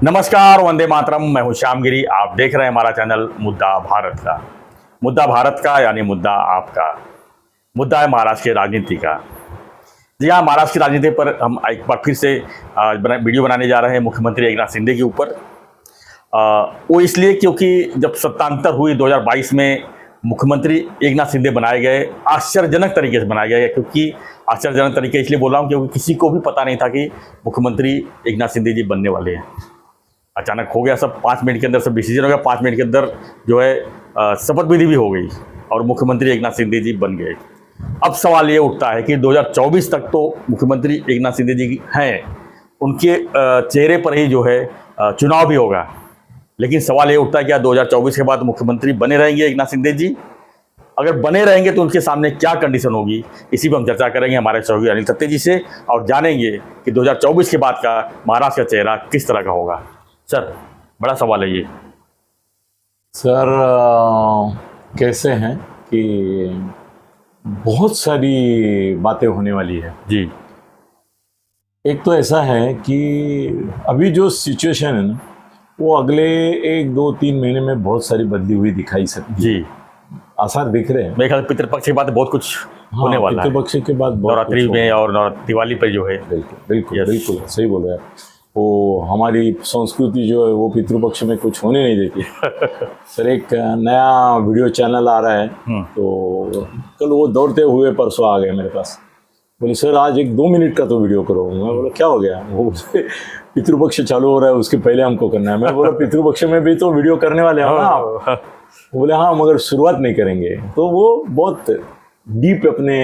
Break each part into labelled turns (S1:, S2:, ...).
S1: नमस्कार, वंदे मातरम। मैं हूं श्यामगिरी। आप देख रहे हैं हमारा चैनल मुद्दा भारत का। मुद्दा भारत का यानी मुद्दा आपका। मुद्दा है महाराष्ट्र की राजनीति का। जी हाँ, महाराष्ट्र की राजनीति पर हम एक बार फिर से वीडियो बनाने जा रहे हैं मुख्यमंत्री एकनाथ शिंदे के ऊपर। वो इसलिए क्योंकि जब सत्तांतर हुई 2022 में मुख्यमंत्री एकनाथ शिंदे बनाए गए, आश्चर्यजनक तरीके से बनाए गए। क्योंकि आश्चर्यजनक तरीके इसलिए बोल रहा हूँ क्योंकि किसी को भी पता नहीं था कि मुख्यमंत्री एकनाथ शिंदे जी बनने वाले हैं। अचानक हो गया सब, 5 मिनट के अंदर सब डिसीजन हो गया। 5 मिनट के अंदर जो है शपथ विधि भी हो गई और मुख्यमंत्री एकनाथ शिंदे जी बन गए। अब सवाल ये उठता है कि 2024 तक तो मुख्यमंत्री एकनाथ शिंदे जी हैं, उनके चेहरे पर ही जो है चुनाव भी होगा। लेकिन सवाल ये उठता है कि 2024 के बाद मुख्यमंत्री बने रहेंगे एकनाथ शिंदे जी? अगर बने रहेंगे तो उनके सामने क्या कंडीशन होगी, इसी पर हम चर्चा करेंगे हमारे सहयोगी अनिल सत्ते जी से और जानेंगे कि 2024 के बाद का महाराष्ट्र का चेहरा किस तरह का होगा। सर, बड़ा सवाल है ये।
S2: सर कैसे हैं कि बहुत सारी बातें होने वाली है
S1: जी।
S2: एक तो ऐसा है कि अभी जो सिचुएशन है ना, वो अगले 1, 2, 3 महीने में बहुत सारी बदली हुई दिखाई सकती
S1: जी।
S2: आसार दिख रहे हैं।
S1: मेरे ख्याल पितृपक्ष के बाद बहुत कुछ होने वाला है।
S2: पितृपक्ष के बाद
S1: नवरात्रि में और दिवाली पर जो है।
S2: बिल्कुल बिल्कुल बिल्कुल सही बोल रहे हैं। वो हमारी संस्कृति जो है वो पितृपक्ष में कुछ होने नहीं देती। सर, एक नया वीडियो चैनल आ रहा है, तो कल वो दौड़ते हुए परसों आ गए मेरे पास। बोले सर आज 1-2 मिनट का तो वीडियो करो। मैं बोला क्या हो गया? वो पितृपक्ष चालू हो रहा है, उसके पहले हमको करना है। मैं बोला पितृपक्ष में भी तो वीडियो करने वाले हो ना आप? बोले हाँ, मगर शुरुआत नहीं करेंगे। तो वो बहुत डीप अपने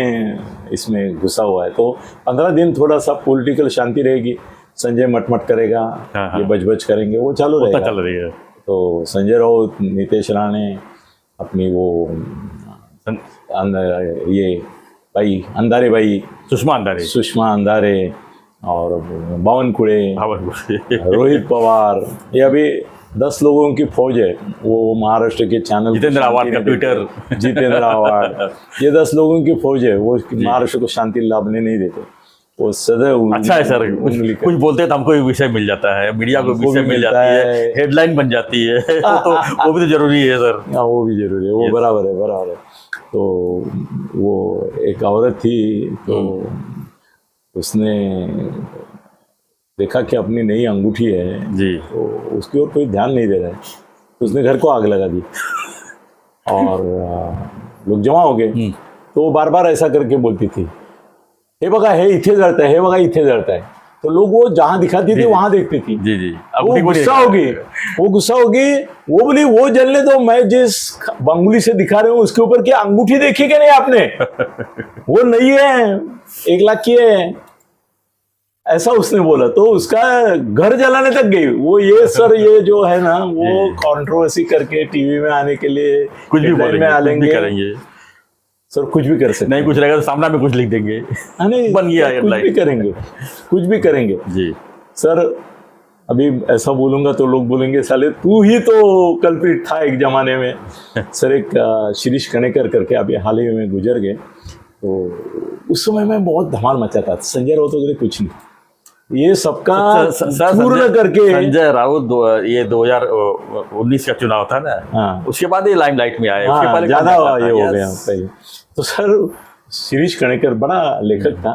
S2: इसमें घुसा हुआ है। तो 15 दिन थोड़ा सा पॉलिटिकल शांति रहेगी। संजय मटमट करेगा, ये बज करेंगे, वो चालू रहेगा।
S1: चल रही है।
S2: तो संजय राउत, नीतीश राणे, अपनी वो ये भाई अंधारे भाई, सुषमा अंधारे और बावनकुळे, रोहित पवार, ये अभी 10 लोगों की फौज है। वो महाराष्ट्र के चैनल
S1: जितेंद्र आवाड का ट्विटर,
S2: जितेंद्र आवाड, ये 10 लोगों की फौज है। वो महाराष्ट्र को शांति लाभने नहीं देते। वो सदैव
S1: अच्छा है सर, कुछ बोलते हैं तो हमको विषय मिल जाता है, मीडिया को विषय मिल जाती है, हेडलाइन बन जाती है। वो भी तो जरूरी है सर।
S2: हाँ, वो भी जरूरी है। वो बराबर है। तो वो एक औरत थी, तो उसने देखा कि अपनी नई अंगूठी है जी, तो उसकी ओर कोई ध्यान नहीं दे रहा है, तो उसने घर को आग लगा दी और लोग जमा हो गए। तो वो बार बार ऐसा करके बोलती थी, हे बघा हे इथे जळत आहे, हे बघा इथे जळत आहे। तो लोग वो जहां दिखाती थी वहां देखती थी।
S1: जी जी।
S2: वो गुस्सा होगी। वो बोली वो जलने दो, मैं जिस अंगुली से दिखा रहे हूँ उसके ऊपर की अंगूठी देखी क्या नहीं आपने? वो नहीं है, 1 लाख की है, ऐसा उसने बोला। तो उसका घर जलाने तक गई वो। ये सर, ये जो है ना, वो कंट्रोवर्सी करके टीवी में आने के लिए
S1: कुछ भी करेंगे सर,
S2: कुछ भी कर सकते।
S1: नहीं कुछ रहेगा तो सामना में कुछ लिख देंगे।
S2: नहीं,
S1: बन गया,
S2: कुछ भी करेंगे जी सर। अभी ऐसा बोलूंगा तो लोग बोलेंगे साले तू ही तो कल्पित था एक जमाने में। सर, एक शिरीष कणेकर करके अभी हाल ही में गुजर गए। तो उस समय में बहुत धमाल मचा था। संजय राउत वगैरह कुछ नहीं, ये सबका पूर्ण करके।
S1: संजय राउत ये 2019 का चुनाव था ना, हाँ, उसके बाद ये लाइमलाइट में आए।
S2: हाँ, उसके पहले ज्यादा ये हो गया सही। तो सर, शिरीष कणेकर बड़ा लेखक था।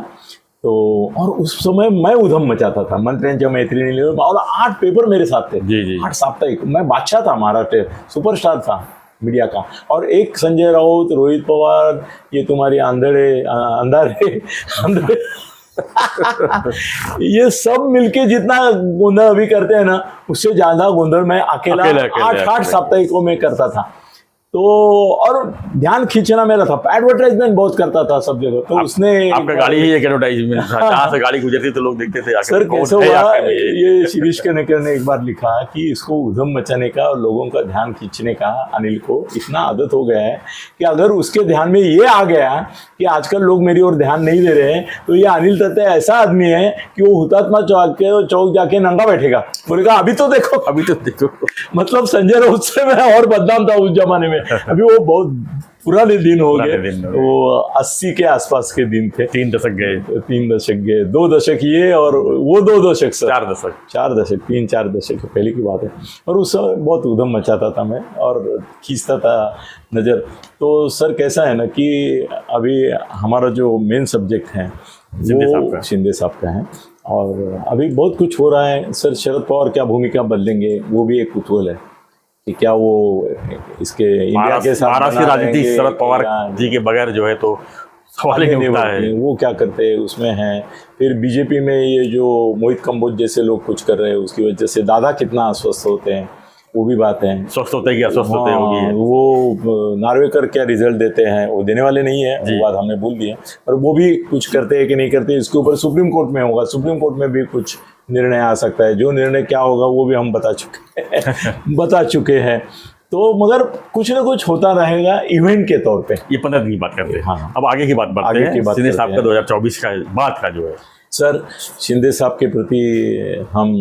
S2: तो और उस समय मैं उधम मचाता था, मंत्र्यांच्या मैत्रिणी और 8 पेपर मेरे साथ थे।
S1: जी जी।
S2: 8 साप्ताहिक। मैं बादशाह था, महाराष्ट्र सुपरस्टार था मीडिया का। और एक संजय राउत, रोहित पवार, ये तुम्हारी अंधारे ये सब मिलके जितना गोंधल अभी करते हैं ना, उससे ज्यादा गोंधल मैं अकेला 8 साप्ताहिकों में करता था। तो और ध्यान खींचना मेरा था, एडवर्टाइजमेंट बहुत करता था सब जगह। तो उसने
S1: आपका गाड़ी ही एक एडवर्टाइजमेंट था, जहाँ से गाड़ी गुजरती तो लोग देखते थे।
S2: सर कैसे हुआ, ये शिरीष कणेकर ने एक बार लिखा कि इसको उधम मचाने का और लोगों का ध्यान खींचने का अनिल को इतना आदत हो गया है कि अगर उसके ध्यान में ये आ गया कि आजकल लोग मेरी ओर ध्यान नहीं दे रहे हैं, तो ये अनिल सत्ते ऐसा आदमी है कि वो हुतात्मा चौक जाके नंगा बैठेगा, बोलेगा अभी तो देखो। मतलब संजय राउत से मैं और बदनाम था उस जमाने में। अभी वो बहुत पुराने दिन हो
S1: पुराने
S2: गए,
S1: दिन हो गए।
S2: वो 80 के आसपास के दिन थे।
S1: 3 दशक गए,
S2: 3 दशक गए, 2 दशक ये और वो 2 दशक सर,
S1: 4 दशक।
S2: 4 दशक, 3-4 दशक पहले की बात है। और उस समय बहुत उधम मचाता था मैं और खींचता था नज़र। तो सर कैसा है ना कि अभी हमारा जो मेन सब्जेक्ट है
S1: शिंदे साहब का।
S2: वो शिंदे साहब का है और अभी बहुत कुछ हो रहा है सर। शरद पवार क्या भूमिका बदलेंगे वो भी एक कुतूहल है कि क्या वो इसके इंडिया के साथ
S1: महाराष्ट्र की
S2: बना
S1: राजनीति
S2: रहेंगे
S1: शरद पवार
S2: या
S1: जी के बगैर जो है तो सवाल ही नहीं उठता है।
S2: बढ़ती, वो क्या करते हैं उसमें हैं। फिर बीजेपी में ये जो मोहित कंबोज जैसे लोग कुछ कर रहे हैं उसकी वजह से दादा कितना अस्वस्थ होते हैं वो भी बात है।
S1: स्वस्थ होते कि अस्वस्थ होते होगी।
S2: हाँ, वो नार्वेकर क्या रिजल्ट देते हैं वो देने वाले नहीं है,
S1: जी।
S2: वो बात हमने भूल दी है। और वो भी कुछ करते हैं कि नहीं करते इसके ऊपर सुप्रीम कोर्ट में होगा, सुप्रीम कोर्ट में भी कुछ निर्णय आ सकता है। जो निर्णय क्या होगा वो भी हम बता चुके हैं। तो मगर कुछ ना कुछ होता रहेगा इवेंट के तौर पे।
S1: ये 15 दिन की बात करते हैं।
S2: हाँ।
S1: अब आगे की बात बढ़ते
S2: आगे की
S1: हैं।
S2: बात
S1: शिंदे
S2: करते
S1: साहब का
S2: हैं।
S1: 2024 का बाद का जो है
S2: सर शिंदे साहब के प्रति हम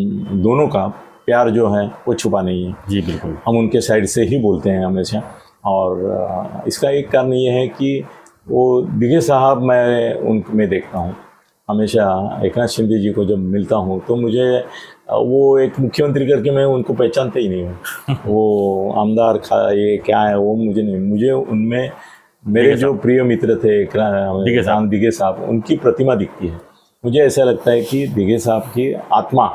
S2: दोनों का प्यार जो है वो छुपा नहीं है।
S1: जी बिल्कुल।
S2: हम उनके साइड से ही बोलते हैं हमेशा। और इसका एक कारण ये है कि वो दिघे साहब मैं उनमें देखता हूँ हमेशा। एकनाथ शिंदे जी को जब मिलता हूँ तो मुझे वो एक मुख्यमंत्री करके मैं उनको पहचानता ही नहीं हूँ। वो आमदार ये क्या है वो मुझे नहीं, मुझे उनमें मेरे जो प्रिय मित्र थे दिघे साहब उनकी प्रतिमा दिखती है। मुझे ऐसा लगता है कि दिघे साहब की आत्मा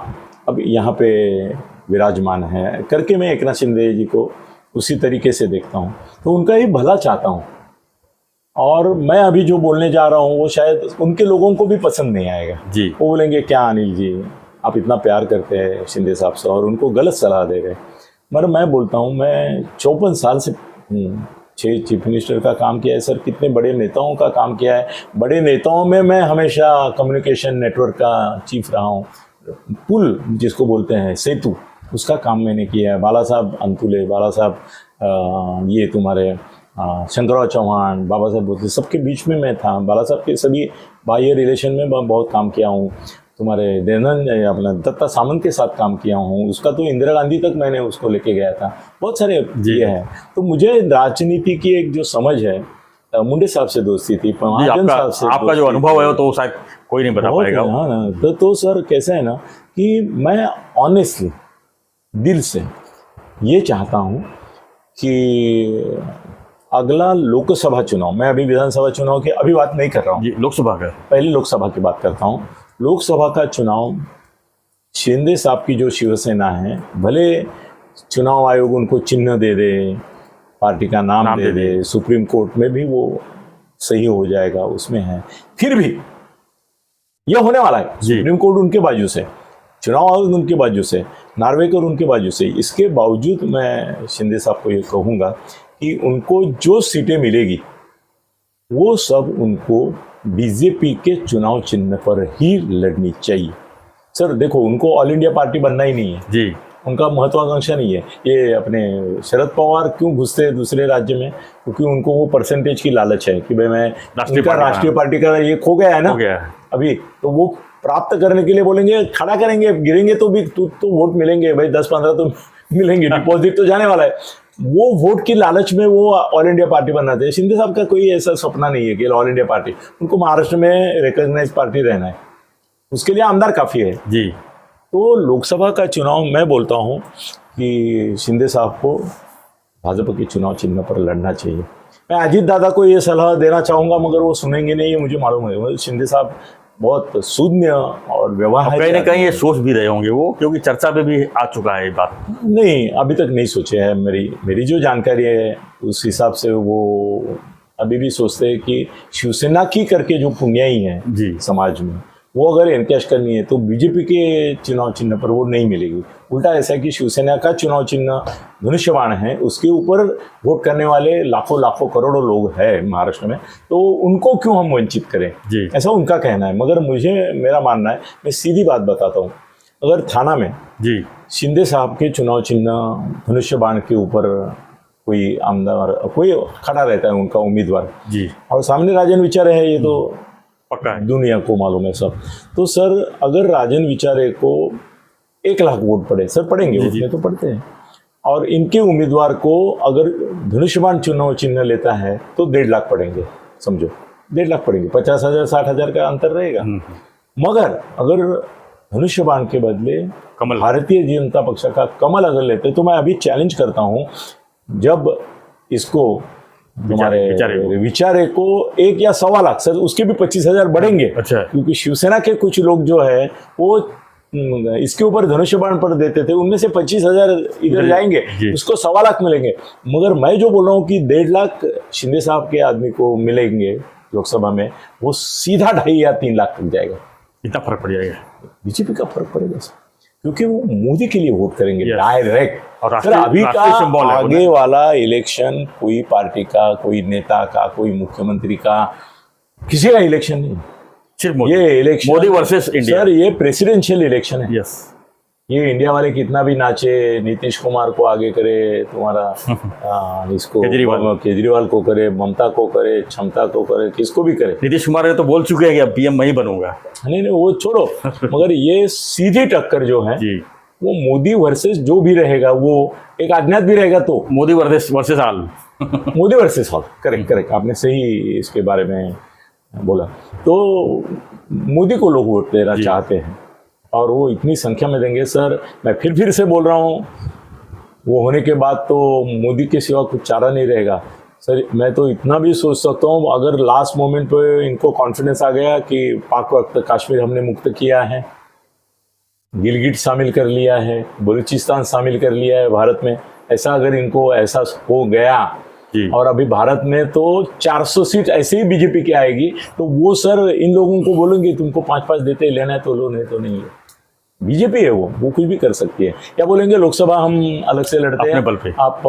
S2: अब यहाँ पे विराजमान है करके मैं एकनाथ शिंदे जी को उसी तरीके से देखता हूँ। तो उनका ही भला चाहता हूँ और मैं अभी जो बोलने जा रहा हूँ वो शायद उनके लोगों को भी पसंद नहीं आएगा।
S1: जी।
S2: वो बोलेंगे क्या अनिल जी आप इतना प्यार करते हैं शिंदे साहब से और उनको गलत सलाह दे रहे। मगर मैं बोलता हूँ मैं 54 साल से 6 चीफ मिनिस्टर का काम किया है सर, कितने बड़े नेताओं का काम किया है। बड़े नेताओं में मैं हमेशा कम्युनिकेशन नेटवर्क का चीफ रहा हूँ। पुल जिसको बोलते हैं सेतु उसका काम मैंने किया है। बाला साहब अंतुले, बाला साहब ये तुम्हारे शंकरराव चौहान, बाबा साहब बोलते सबके बीच में मैं था। बाला साहब के सभी बाह्य रिलेशन में बहुत काम किया हूँ। तुम्हारे देवनंद अपना दत्ता सामंत के साथ काम किया हूँ। उसका तो इंदिरा गांधी तक मैंने उसको लेके गया था। बहुत सारे ये है। तो मुझे राजनीति की एक जो समझ है, मुंडे साहब से दोस्ती थी, महाजन साहब से
S1: आपका जो अनुभव है तो शायद कोई नहीं बता पाएगा।
S2: हाँ ना। तो सर कैसा है ना कि मैं ऑनेस्टली दिल से ये चाहता हूँ कि अगला लोकसभा चुनाव, मैं अभी विधानसभा चुनाव की अभी बात नहीं कर रहा हूँ,
S1: लोकसभा का
S2: पहले लोकसभा की बात करता हूँ। लोकसभा का चुनाव शिंदे साहब की जो शिवसेना है, भले चुनाव आयोग उनको चिन्ह दे दे, पार्टी का नाम दे दे, सुप्रीम कोर्ट में भी वो सही हो जाएगा, उसमें है, फिर भी यह होने वाला है। सुप्रीम कोर्ट उनके बाजू से, चुनाव आयोग उनके बाजू से, नार्वेकर उनके बाजू से। इसके बावजूद मैं शिंदे साहब को ये कहूँगा कि उनको जो सीटें मिलेगी वो सब उनको बीजेपी के चुनाव चिन्ह पर ही लड़नी चाहिए। सर देखो उनको ऑल इंडिया पार्टी बनना ही नहीं है
S1: जी,
S2: उनका महत्वाकांक्षा नहीं है। ये अपने शरद पवार क्यों घुसते हैं दूसरे राज्य में, क्योंकि उनको वो परसेंटेज की लालच है कि भाई मैं राष्ट्रीय पार्टी का ये खो गया है ना अभी, तो वो प्राप्त करने के लिए बोलेंगे, खड़ा करेंगे, गिरेंगे तो भी तो वोट मिलेंगे भाई, 10-15 तो मिलेंगे, डिपॉजिट तो जाने वाला है। वो वोट की लालच में वो ऑल इंडिया पार्टी बनना चाहिए। शिंदे साहब का कोई ऐसा सपना नहीं है कि ऑल इंडिया पार्टी, उनको महाराष्ट्र में रिकॉग्नाइज पार्टी रहना है, उसके लिए आमदार काफ़ी है
S1: जी।
S2: तो लोकसभा का चुनाव मैं बोलता हूँ कि शिंदे साहब को भाजपा के चुनाव चिन्ह पर लड़ना चाहिए। मैं अजीत दादा को ये सलाह देना चाहूँगा मगर वो सुनेंगे नहीं, ये मुझे मालूम है। शिंदे साहब बहुत शून्य और व्यवहार
S1: कहीं ना कहीं ये सोच भी रहे होंगे वो, क्योंकि चर्चा में भी आ चुका है ये बात।
S2: नहीं अभी तक नहीं सोचे है। मेरी जो जानकारी है उस हिसाब से वो अभी भी सोचते हैं कि शिवसेना की करके जो पुण्याई है
S1: जी
S2: समाज में, वो अगर इनकैश करनी है तो बीजेपी के चुनाव चिन्ह पर वो नहीं मिलेगी। उल्टा ऐसा है कि शिवसेना का चुनाव चिन्ह धनुष्यबाण है, उसके ऊपर वोट करने वाले लाखों करोड़ों लोग हैं महाराष्ट्र में, तो उनको क्यों हम वंचित करें
S1: जी।
S2: ऐसा उनका कहना है। मगर मेरा मानना है, मैं सीधी बात बताता हूँ, अगर थाना में
S1: जी
S2: शिंदे साहब के चुनाव चिन्ह धनुष्यबाण के ऊपर कोई आमदार कोई खड़ा रहता है उनका उम्मीदवार
S1: जी,
S2: और सामने राजन विचारे है, ये तो
S1: पक्का है,
S2: दुनिया को मालूम है सब। तो सर अगर राजन विचारे को 1 लाख वोट पड़े, सर पड़ेंगे, उसमें तो पड़ते हैं, और इनके उम्मीदवार को अगर धनुष्यबाण चुनाव चिन्ह लेता है तो 1.5 लाख पड़ेंगे, समझो 1.5 लाख पड़ेंगे, 50,000 60,000 का अंतर रहेगा। मगर अगर धनुष्यबाण के बदले
S1: कमल,
S2: भारतीय जनता पक्ष का कमल अगर लेते तो मैं अभी चैलेंज करता हूं, जब इसको तुम्हारे विचारे को 1 या 1.25 लाख, सर उसके भी 25,000 बढ़ेंगे।
S1: अच्छा।
S2: क्योंकि शिवसेना के कुछ लोग जो है वो इसके ऊपर धनुष्यबाण पर देते थे, उनमें से 25,000 इधर जाएंगे, उसको 1.25 लाख मिलेंगे। मगर मैं जो बोल रहा हूँ कि 1.5 लाख शिंदे साहब के आदमी को मिलेंगे लोकसभा में, वो सीधा 2.5 या 3 लाख तक जाएगा।
S1: इतना फर्क पड़ जाएगा,
S2: बीजेपी का फर्क पड़ेगा सर, क्योंकि वो मोदी के लिए वोट करेंगे डायरेक्ट।
S1: और
S2: सर अभी का आगे वाला इलेक्शन कोई पार्टी का, कोई नेता का, कोई मुख्यमंत्री का, किसी का इलेक्शन नहीं,
S1: सिर्फ
S2: ये election
S1: Modi versus India.
S2: Sir ये प्रेसिडेंशियल इलेक्शन है।
S1: यस,
S2: ये इंडिया वाले कितना भी नाचे, नीतीश कुमार को आगे करे, तुम्हारा इसको केजरीवाल को करे, ममता को करे, क्षमता को करे, किसको भी करे।
S1: नीतीश कुमार तो बोल चुके हैं कि अब पीएम मैं ही बनूंगा।
S2: नहीं वो छोड़ो, मगर ये सीधी टक्कर जो है
S1: जी,
S2: वो मोदी वर्सेस जो भी रहेगा, वो एक अज्ञात भी रहेगा तो
S1: Modi versus all.
S2: Modi versus all, correct, आपने सही इसके बारे में बोला। तो मोदी को लोग वोट देना चाहते हैं और वो इतनी संख्या में देंगे। सर मैं फिर से बोल रहा हूँ, वो होने के बाद तो मोदी के सिवा कुछ चारा नहीं रहेगा। सर मैं तो इतना भी सोच सकता हूँ, अगर लास्ट मोमेंट पे इनको कॉन्फिडेंस आ गया कि पाक वक्त कश्मीर हमने मुक्त किया है, गिलगिट शामिल कर लिया है, बलूचिस्तान शामिल कर लिया है भारत में, ऐसा अगर इनको एहसास हो गया और अभी भारत में तो 400 सीट ऐसे ही बीजेपी की आएगी, तो वो सर इन लोगों को बोलेंगे तुमको 5-5 देते, लेना है तो लो, नहीं तो नहीं है। बीजेपी है वो कुछ भी कर सकती है। क्या बोलेंगे लोकसभा हम अलग से लड़ते हैं,
S1: बल पे
S2: आप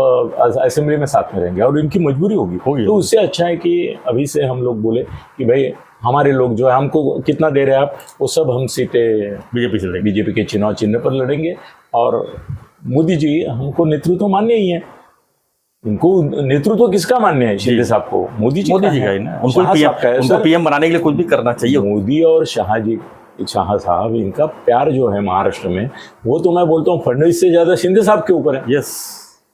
S2: असेंबली में साथ में रहेंगे, और इनकी मजबूरी होगी। तो उससे अच्छा है कि अभी से हम लोग बोले कि भाई हमारे लोग जो है, हमको कितना दे रहे हैं आप, वो सब हम सीटें बीजेपी के चुनाव चिन्ह पर लड़ेंगे। और मोदी जी हमको नेतृत्व मान्य ही है, इनको नेतृत्व किसका मान्य है? शिंदे साहब को मोदी जी का ही ना,
S1: उनको पीएम बनाने के लिए कुछ भी करना चाहिए।
S2: मोदी और शाह साहब, इनका प्यार जो है महाराष्ट्र में, वो तो मैं बोलता हूँ फडणवीस से ज्यादा शिंदे साहब के ऊपर है।
S1: यस,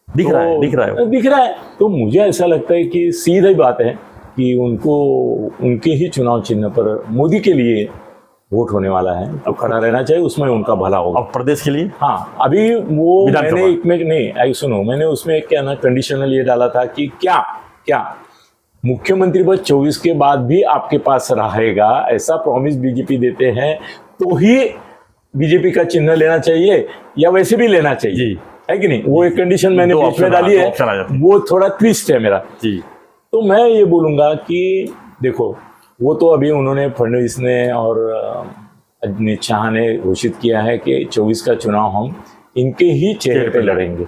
S1: दिख रहा है।
S2: तो मुझे ऐसा लगता है कि सीधी बात है कि उनको उनके ही चुनाव चिन्ह पर मोदी के लिए वोट होने वाला है, तो खड़ा रहना चाहिए, उसमें उनका भला होगा।
S1: और प्रदेश के लिए
S2: हाँ, अभी वो मैंने सुनो, मैंने उसमें क्या ना कंडीशनल ये डाला था कि क्या मुख्यमंत्री पद 24 के बाद भी आपके पास रहेगा, ऐसा प्रॉमिस बीजेपी देते हैं तो ही बीजेपी का चिन्ह लेना चाहिए, या वैसे भी लेना चाहिए, है कि नहीं? वो एक कंडीशन मैंने बीच में डाली है, वो थोड़ा ट्विस्ट है मेरा जी। तो मैं ये बोलूंगा कि देखो, वो तो अभी उन्होंने फडणवीस ने और अमित शाह ने घोषित किया है कि 24 का चुनाव हम इनके ही चेहरे पे लड़ेंगे।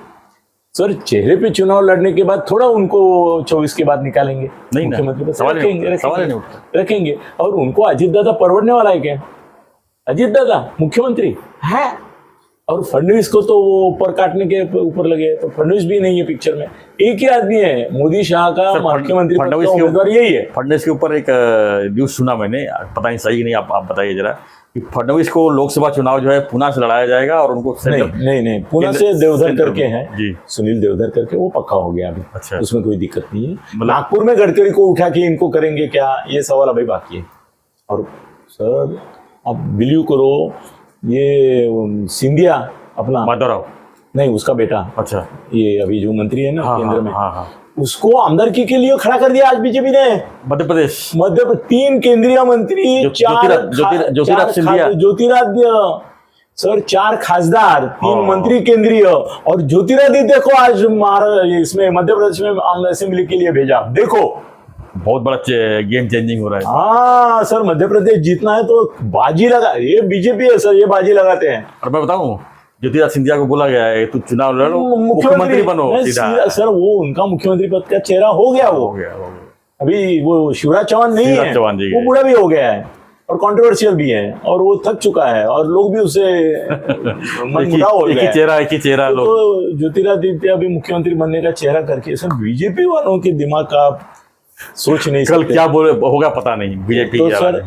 S2: सर चेहरे पे चुनाव लड़ने के बाद थोड़ा उनको 24 के बाद निकालेंगे, नहीं मुख्यमंत्री रखेंगे। और उनको अजीत दादा परवड़ने वाला है क्या? अजीत दादा मुख्यमंत्री है, और फडणवीस को तो वो ऊपर काटने के ऊपर लगे, तो फडणवीस भी नहीं है पिक्चर में, एक ही आदमी है मोदी शाह का मुख्यमंत्री उम्मीदवार यही है।
S1: फडणवीस के ऊपर एक न्यूज सुना मैंने, पता नहीं सही नहीं, आप बताइए जरा, कि फडणवीस को लोकसभा चुनाव जो है पुणे से लड़ाया जाएगा और उनको
S2: नहीं पुणे से देवधर करके है, सुनील देवधर करके, वो पक्का हो गया अभी। अच्छा, उसमें कोई दिक्कत नहीं है। नागपुर में गडकरी को उठा के इनको करेंगे क्या, ये सवाल अभी बाकी है। और सर आप बिलीव करो, ये सिंधिया अपना
S1: माधवराव
S2: नहीं, उसका बेटा,
S1: अच्छा,
S2: ये अभी जो मंत्री है ना केंद्र में, उसको आमदारकी के लिए खड़ा कर दिया आज बीजेपी ने।
S1: मध्य प्रदेश
S2: 3 केंद्रीय मंत्री, ज्योतिरादित्य सर, 4 खासदार, 3 मंत्री केंद्रीय, और ज्योतिरादित्य को आज इसमें मध्य प्रदेश में असेंबली के लिए भेजा। देखो
S1: बहुत बड़ा गेम चेंजिंग हो रहा है।
S2: हाँ सर, मध्य प्रदेश जीतना है तो बाजी लगा, ये बीजेपी है सर, ये बाजी लगाते हैं।
S1: और मैं बताऊं, ज्योतिरादित्य सिंधिया को बोला गया है तू चुनाव लड़ो, मुख्यमंत्री बनो सीधा।
S2: सर वो उनका मुख्यमंत्री पद का चेहरा हो गया। अभी वो शिवराज चौहान नहीं है, वो बूढ़ा भी हो गया है और कंट्रोवर्शियल भी है, और वो थक चुका है, और लोग भी उसे मनमुटाव हो गया।
S1: एक ही चेहरा
S2: तो ज्योतिरादित्य अभी मुख्यमंत्री बनने का चेहरा करके, सर बीजेपी वालों के दिमाग का आप सोच नहीं सकते।
S1: कल क्या बोले होगा पता नहीं बीजेपी।
S2: तो सर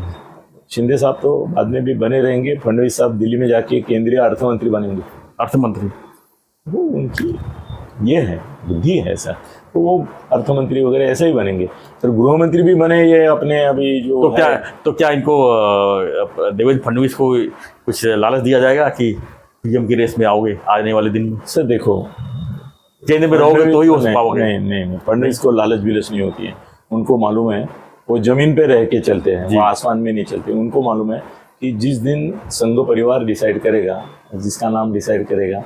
S2: शिंदे साहब तो बाद में भी बने रहेंगे, फडणवीस साहब दिल्ली में जाके केंद्रीय अर्थमंत्री बनेंगे।
S1: अर्थमंत्री
S2: वो उनकी ये है, बुद्धि है ऐसा। तो वो अर्थमंत्री वगैरह ऐसे ही बनेंगे। फिर गृह मंत्री भी बने ये अपने अभी जो
S1: तो क्या इनको देवेंद्र फडणवीस को कुछ लालच दिया जाएगा कि पीएम की रेस में आओगे आने वाले दिन में?
S2: सर देखो,
S1: केंद्र में रहोगे तो ही हो पाओगे।
S2: नहीं, फडणवीस को लालच बिलच नहीं होती है। उनको मालूम है वो जमीन पे रह के चलते हैं, वो आसमान में नहीं चलते। उनको मालूम है कि जिस दिन संघ परिवार डिसाइड करेगा, जिसका नाम डिसाइड करेगा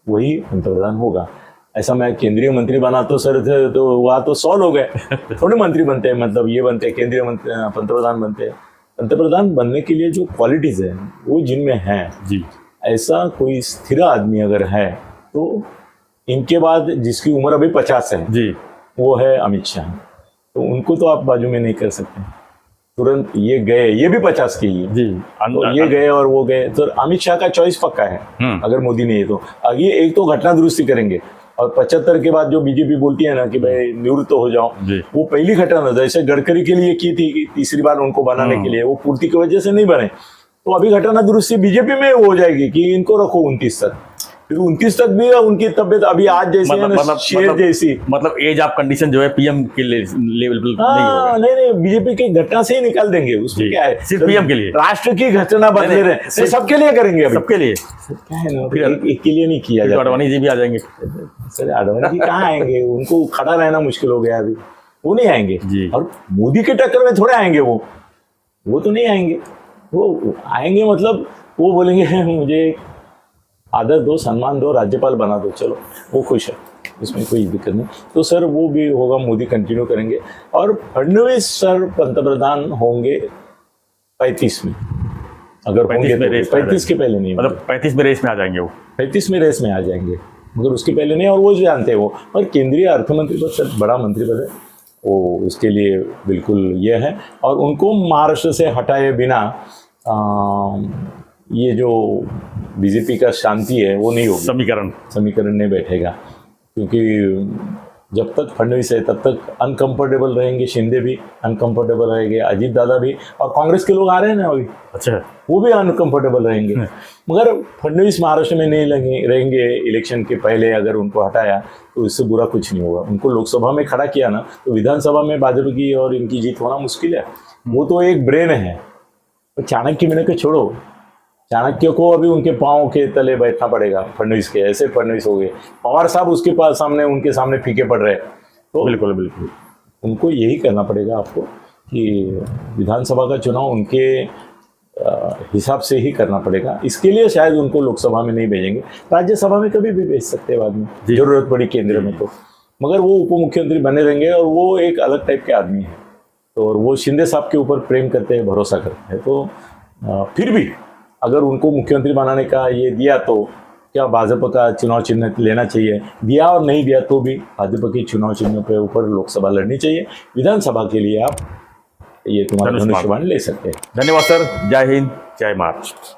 S2: वही पंतप्रधान होगा। ऐसा मैं केंद्रीय मंत्री बना तो सर तो वहाँ तो 100 लोग हैं, थोड़े मंत्री बनते हैं, मतलब ये बनते हैं केंद्रीय मंत्री, पंतप्रधान बनते हैं। पंतप्रधान बनने के लिए जो क्वालिटीज़ है वो जिनमें हैं
S1: जी,
S2: ऐसा कोई स्थिर आदमी अगर है तो इनके बाद जिसकी उम्र अभी 50 है
S1: जी,
S2: वो है अमित शाह। तो उनको तो आप बाजू में नहीं कर सकते। तुरंत ये गए, ये भी 50 के ही है
S1: जी,
S2: तो ये गए और वो गए, तो अमित शाह का चॉइस पक्का है। अगर मोदी नहीं है तो ये एक तो घटना दुरुस्ती करेंगे, और 75 के बाद जो बीजेपी बोलती है ना कि भाई निवृत्त हो जाओ, वो पहली घटना जैसे गडकरी के लिए की थी कि तीसरी बार उनको बनाने के लिए, वो पूर्ति की वजह से नहीं बने। तो अभी घटना दुरुस्ती बीजेपी में हो जाएगी कि इनको रखो 29 तक, फिर 29 तक भी उनकी तबियत अभी आज जैसी है ना, शेर जैसी।
S1: मतलब एज ऑफ कंडीशन जो है पीएम के लेवल पर नहीं होगा।
S2: नहीं, बीजेपी की घटना से ही निकाल देंगे, उसमें क्या है,
S1: सिर्फ पीएम के लिए
S2: राष्ट्र की घटना बदले रहे हैं, सबके लिए करेंगे अभी।
S1: सबके लिए
S2: क्या है ना, एक के लिए नहीं किया जाता।
S1: आडवाणी जी भी आ जाएंगे।
S2: सर आडवाणी जी कहाँ आएंगे, उनको खड़ा रहना मुश्किल हो गया अभी, वो नहीं आएंगे
S1: जी।
S2: और मोदी के टक्कर में थोड़े आएंगे वो तो नहीं आएंगे। वो आएंगे मतलब वो बोलेंगे मुझे आदर दो, सम्मान दो, राज्यपाल बना दो, चलो वो खुश है, उसमें कोई दिक्कत नहीं। तो सर वो भी होगा, मोदी कंटिन्यू करेंगे और फडणवीस सर पंतप्रधान होंगे 35 में, अगर होंगे तो 35 के पहले नहीं,
S1: मतलब 35 में रेस में आ जाएंगे वो,
S2: 35 में रेस में आ जाएंगे, मगर उसके पहले नहीं। और वो जानते हैं वो, और केंद्रीय अर्थमंत्री पद सर बड़ा मंत्री पद है, वो उसके लिए बिल्कुल ये है। और उनको महाराष्ट्र से हटाए बिना ये जो बीजेपी का शांति है वो नहीं होगी, समीकरण नहीं बैठेगा। क्योंकि जब तक फडणवीस है तब तक अनकंफर्टेबल रहेंगे, शिंदे भी अनकंफर्टेबल रहेंगे, अजीत दादा भी, और कांग्रेस के लोग आ रहे हैं ना अभी,
S1: अच्छा
S2: वो भी अनकंफर्टेबल रहेंगे। मगर फडणवीस महाराष्ट्र में नहीं रहेंगे इलेक्शन के पहले, अगर उनको हटाया तो इससे बुरा कुछ नहीं होगा। उनको लोकसभा में खड़ा किया ना तो विधानसभा में भाजपा की और इनकी जीत होना मुश्किल है। वो तो एक ब्रेन है। तो चाणक्य मैंने को छोड़ो, चाणक्य को अभी उनके पाँव के तले बैठना पड़ेगा फडणवीस के, ऐसे फडणवीस हो गए। पवार साहब उसके पास उनके सामने फीके पड़ रहे, तो
S1: बिल्कुल
S2: उनको यही करना पड़ेगा आपको कि विधानसभा का चुनाव उनके हिसाब से ही करना पड़ेगा। इसके लिए शायद उनको लोकसभा में नहीं भेजेंगे, राज्यसभा में कभी भी भेज सकते हैं बाद में, जरूरत पड़ी केंद्र में तो। मगर वो उप मुख्यमंत्री बने रहेंगे और वो एक अलग टाइप के आदमी है, तो और वो शिंदे साहब के ऊपर प्रेम करते हैं, भरोसा करते हैं। तो फिर भी अगर उनको मुख्यमंत्री बनाने का ये दिया तो क्या भाजपा का चुनाव चिन्ह लेना चाहिए, दिया और नहीं दिया तो भी भाजपा की चुनाव चिन्ह पे ऊपर लोकसभा लड़नी चाहिए। विधानसभा के लिए आप ये तुम्हारा धनुष्यबाण ले सकते हैं।
S1: धन्यवाद सर, जय हिंद, जय महाराष्ट्र।